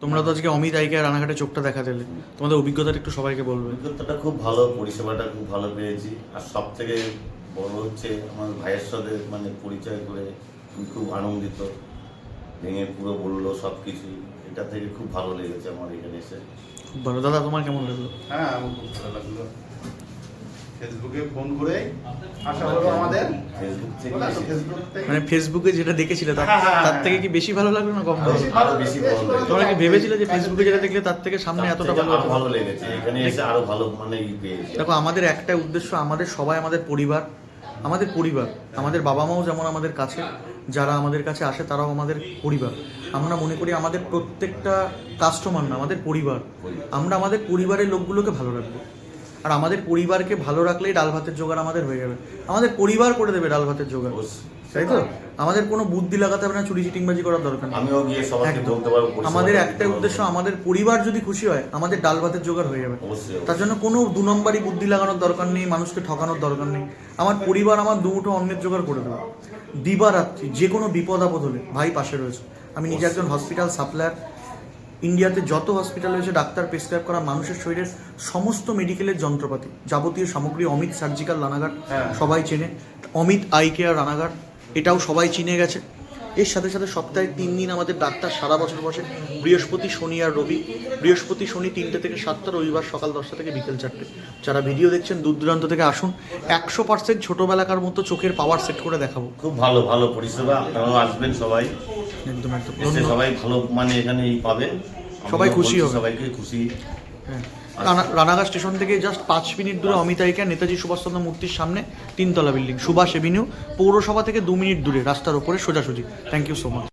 তোমরা তো আজকে অমিত আইকে রানাঘাটে চোখটা দেখা দিলে, তোমাদের অভিজ্ঞতাটা একটু সবাইকে বলবে। অভিজ্ঞতাটা খুব ভালো, পরিষেবাটা খুব ভালো পেয়েছি। আর সব থেকে বড় হচ্ছে আমার ভাইয়ের সাথে পরিচয় করে আমি খুব আনন্দিত। ভেঙে পুরো বললো সব কিছু, এটা থেকে খুব ভালো লেগেছে আমার এখানে এসে। খুব ভালো। দাদা তোমার কেমন লাগলো? হ্যাঁ, আমার খুব ভালো লাগলো। ফেসবুকে ফোন করে আশা হলো আমাদের ফেসবুক থেকে মানে ফেসবুকে যেটা দেখেছিলে তার থেকে কি বেশি ভালো লাগলো না কম ভালো? আরো বেশি ভালো লেগেছে। তোমরা কি ভেবেছিলে যে ফেসবুকে যেটা দেখলে তার থেকে সামনে তার এতটা থেকে ভালো আরো হতো? ভালো লেগেছে, এখানে এসে আরো ভালো পেয়েছি। দেখো, আমাদের একটা উদ্দেশ্য, আমাদের সবাই আমাদের পরিবার, আমাদের বাবা মাও যেমন আমাদের কাছে, যারা আমাদের কাছে আসে তারাও আমাদের পরিবার। আমরা মনে করি আমাদের প্রত্যেকটা কাস্টমার না, আমাদের পরিবার। আমরা আমাদের পরিবারের লোকগুলোকে ভালো রাখবো, আর আমাদের পরিবারকে ভালো রাখলেই ডাল ভাতের জোগাড় আমাদের হয়ে যাবে। আমাদের পরিবার করে দেবে ডাল ভাতের জোগাড়, তাই তো? আমাদের কোনো বুদ্ধি লাগাতে হবে না, চুরি চিটিংবাজি করার দরকার নেই। আমিও গিয়ে সবাইকে বলতে পারবো আমাদের একটাই উদ্দেশ্য, আমাদের পরিবার যদি খুশি হয় আমাদের ডাল ভাতের জোগাড় হয়ে যাবে। তার জন্য কোনো দু নম্বরই বুদ্ধি লাগানোর দরকার নেই, মানুষকে ঠকানোর দরকার নেই। আমার পরিবার আমার দুটো অন্যের জোগাড় করে দেবে। দিবারাত্রি যে কোনো বিপদ আপদ হলে ভাই পাশে রয়েছে। আমি নিজে একজন হসপিটাল সাপ্লায়ার। ইন্ডিয়াতে যত হসপিটাল রয়েছে, ডাক্তার প্রেসক্রাইব করা মানুষের শরীরের সমস্ত মেডিকেলের যন্ত্রপাতি, যাবতীয় সামগ্রী অমিত সার্জিক্যাল রানাঘাট সবাই চেনে। অমিত আই কেয়ার রানাঘাট, এটাও সবাই চিনে গেছে। এর সাথে সাথে সপ্তাহে 3 দিন আমাদের ডাক্তার সারা বছর বসে, বৃহস্পতি শনি আর রবি। বৃহস্পতি শনি 3টে থেকে 7টা, রবিবার সকাল 10টা থেকে বিকেল 4টে। যারা ভিডিও দেখছেন দূর দূরান্ত থেকে আসুন, 100% ছোটোবেলাকার মতো চোখের পাওয়ার সেট করে দেখাবো। খুব ভালো ভালো পরিষেবা, আপনারাও আসবেন সবাই। একদম একদম এসে সবাই ভালো এখানে পাবেন, সবাই খুশি হবে। সবাইকে খুশি। হ্যাঁ, রানাঘাট স্টেশন থেকে জাস্ট 5 মিনিট দূরে অমিত আই কেয়ার, নেতাজি সুভাষচন্দ্র মূর্তির সামনে 3 তলা বিল্ডিং, সুভাষ এভিনিউ। পৌরসভা থেকে 2 মিনিট দূরে, রাস্তার ওপরে সোজাসুজি। Thank you so much.